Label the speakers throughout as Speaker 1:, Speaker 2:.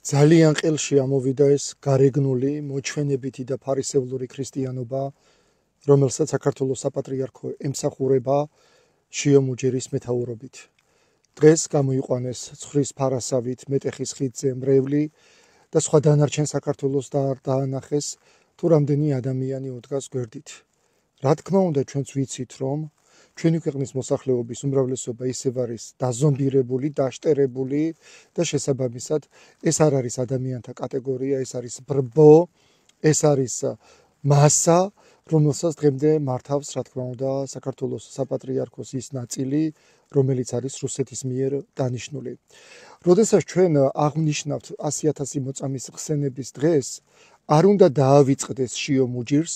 Speaker 1: ძალიან ყელში ამოვიდა ეს გარეგნული, მოჩვენებითი და ფარისევლური ქრისტიანობა, რომელსაც საქართველოს საპატრიარქო ემსახურება შიო მუჯერის მეთაურობით. დღეს გამოიყვანეს ცხრის ფარასავით მეტეხის ხიდზე მრევლი და სხვა დანარჩენ საქართველოს დაანახეს, თუ რამდენი ადამიანი უდგას გვერდით. რა თქმა უნდა, ჩვენც ვიცით, რომ ჩვენი ქვეყნის მოსახლეობის უმრავლესობა ისევ არის დაზომბირებული, დაშტერებული და შესაბამისად ეს არ არის ადამიანთა კატეგორია, ეს არის ბრბო, ეს არის მასა, რომელსაც დღემდე მართავს, რა თქმა უნდა, საქართველოს საპატრიარქოს ის ნაწილი, რომელიც არის რუსეთის მიერ დანიშნული. როდესაც ჩვენ აღვნიშნავთ 100,000 მოწამის ხსენების დღეს, არ უნდა დაავიწყდეს შიო მუჯირს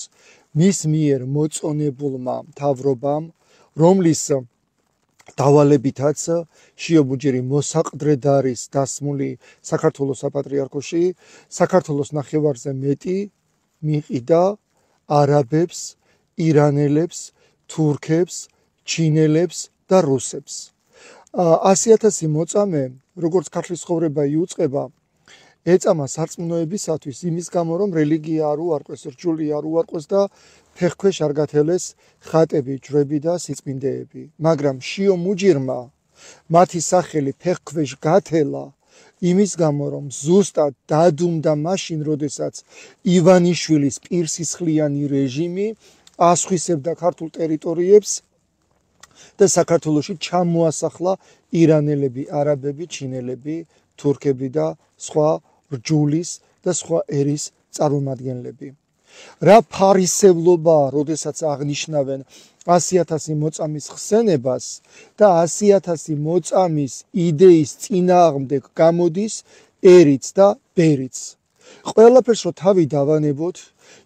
Speaker 1: მის მიერ მოწონებულმა მთავრობამ, რომლის დავალებითაც შიო მუჯირი მოსაყდრედ არის დასმული საქართველოს საპატრიარქოში, საქართველოს ნახევარზე მეტი მიყიდა არაბებს, ირანელებს, თურქებს, ჩინელებს და რუსებს. 100,000 მოწამე, როგორც ქართლის ცხოვრება იუწყება, ეწამა სარწმუნოებისათვის იმის გამო, რომ რელიგია არ უარყვეს, რჯული არ უარყვეს და ფეხქვეშ არ გათელეს ხატები, ჯვრები და სიწმინდეები. მაგრამ შიო მუჯირმა მათი სახელი ფეხქვეშ გათელა იმის გამო, რომ ზუსტად დადუმდა მაშინ, როდესაც ივანიშვილის პირსისხლიანი რეჟიმი ასხვისებდა ქართულ ტერიტორიებს და საქართველოში ჩამოასახლა ირანელები, არაბები, ჩინელები, თურქები და სხვა რჯულის და სხვა ერის წარმომადგენლები. რა ფარისევლობა, როდესაც აღნიშნავენ 100,000 მოწამის ხსენებას და 100,000 მოწამის იდეის წინააღმდეგ გამოდის ერიც და ბერიც. ყველაფერს რო თავი დავანებოთ,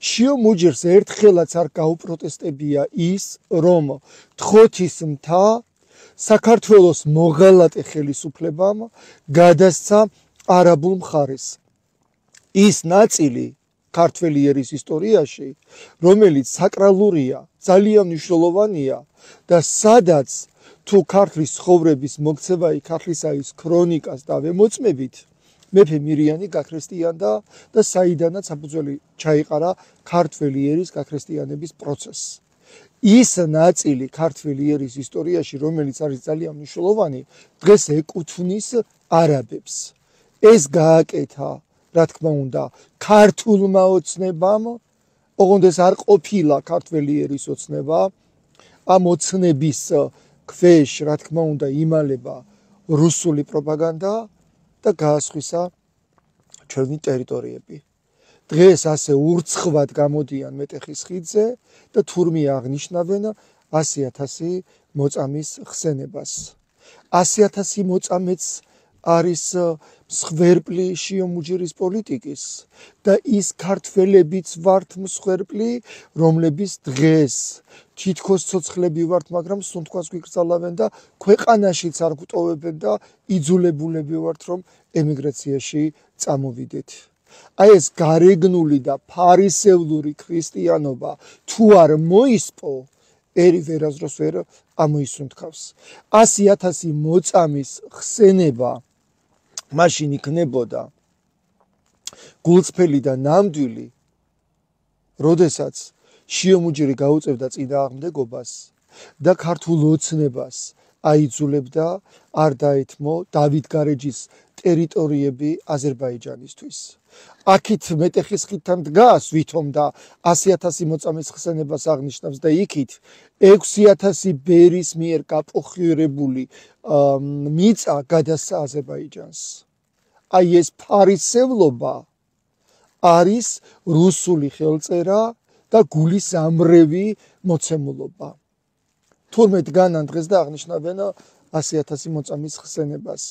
Speaker 1: შიო მუჯირს ერთხელაც არ გაუპროტესტებია ის, რომ თხოთის მთა საქართველოს მოღალატე ხელისუფლებამ გადასცა არაბულ მხარეს. ის ნაწილი ქართველი ერის ისტორიაში, რომელიც საკრალურია, ძალიან მნიშვნელოვანია და სადაც თუ ქართლის ცხოვრების მოქცევა ქართლისაის ქრონიკას დავემოწმებით, მეფე მირიანი გაქრისტიანდა და საიდანაც საფუძველი ჩაიყარა ქართველი ერის გაქრისტიანების პროცესს. ის ნაწილი ქართველი ერის ისტორიაში, რომელიც არის ძალიან მნიშვნელოვანი, დღეს ეკუთვნის არაბებს. ეს გააკეთა, რა თქმა უნდა, ქართულმა ოცნებამ, ოღონდ ეს არ ყოფილა ქართველი ერის ოცნება, ამ ოცნების ქვეშ, რა თქმა უნდა, იმალება რუსული პროპაგანდა და გაასხვისა ჩვენი ტერიტორიები. დღეს ასე ურცხვად გამოდიან მეტეხის ხიდზე და თურმე აღნიშნავენ 100,000 მოწამის ხსენებას. 100,000 მოწამეც არის მსხვერპლი შიო მუჯირის პოლიტიკის და ის ქართველებიც ვართ მსხვერპლი, რომლების დღეს თითქოს ცოცხლები ვართ, მაგრამ სუნთქვას გვიკრძალავენ და ქვეყანაშიც არ გვტოვებენ და იძულებულები ვართ, რომ ემიგრაციაში წამოვიდეთ. აი ეს გარეგნული და ფარისევლური ქრისტიანობა თუ არ მოისპო, ერი ვერასდროს ვერ ამოისუნთქავს. 100,000 მოწამის ხსენება მაშინ იქნებოდა გულწრფელი და ნამდვილი, როდესაც შიო მუჯირი გაუწევდა წინააღმდეგობას და ქართულ ოცნებას აიძულებდა არ დაეთმო დავითგარეჯის ტერიტორიები აზერბაიჯანისთვის. აქით მეტეხის ხიდთან დგას ვითომ და 100,000 მოწამის ხსენებას აღნიშნავს და იქით 6,000 ბერის მიერ გაპოხიურებული მიწა გადასცა აზერბაიჯანს. აი ეს ფარისევლობა არის რუსული ხელწერა და გულის ამრევი მოცემულობა. თურმე დგანან დღეს და აღნიშნავენ 100,000 მოწამის ხსენებას.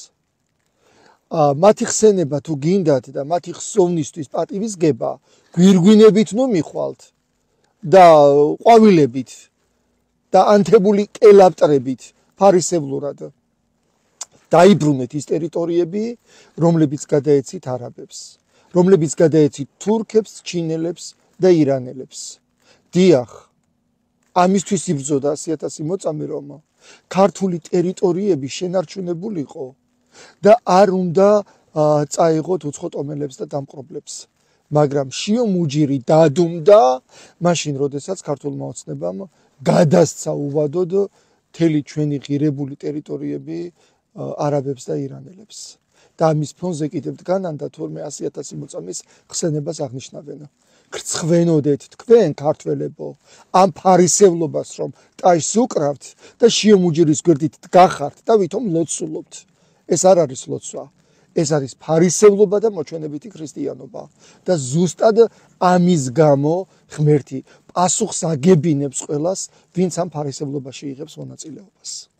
Speaker 1: მათი ხსენება თუ გინდათ და მათი ხსოვნისთვის პატივისგება, გვირგვინებით ნუ მიხვალთ და ყვავილებით და ანთებული კელაპტრებით ფარისევლურად დაიბრუნეთ ის ტერიტორიები, რომლებიც გადაეცით არაბებს, რომლებიც გადაეცით თურქებს, ჩინელებს და ირანელებს. დიახ, ამისთვის იბრძოდა 100,000 მოწამე, რომ ქართული ტერიტორიები შენარჩუნებულიყო და არ უნდა წაიღოთ უცხო ტომელებს და დამპყრობლებს. მაგრამ შიომუჯირი დადუმდა მაშინ, როდესაც ქართულმა ოცნებამ გადასცა უვადოდ მთელი ჩვენი ღირებული ტერიტორიები არაბებს და ირანელებს. და ამის ფონზე კიდევ დგანან და თურმე 100,000 მოწამის ხსენებას აღნიშნავენ. გრცხვენოდეთ თქვენ ქართველებო ამ ფარისევლობას რომ ტაშს უკრავთ და შიომუჯირის გვერდით დგახართ და ვითომ ლოცულობთ. ეს არ არის ლოცვა. ეს არის ფარისევლობა და მოჩვენებითი ქრისტიანობა და ზუსტად ამის გამო ღმერთი პასუხს აგებინებს ყველას, ვინც ამ ფარისევლობაში იღებს მონაწილეობას.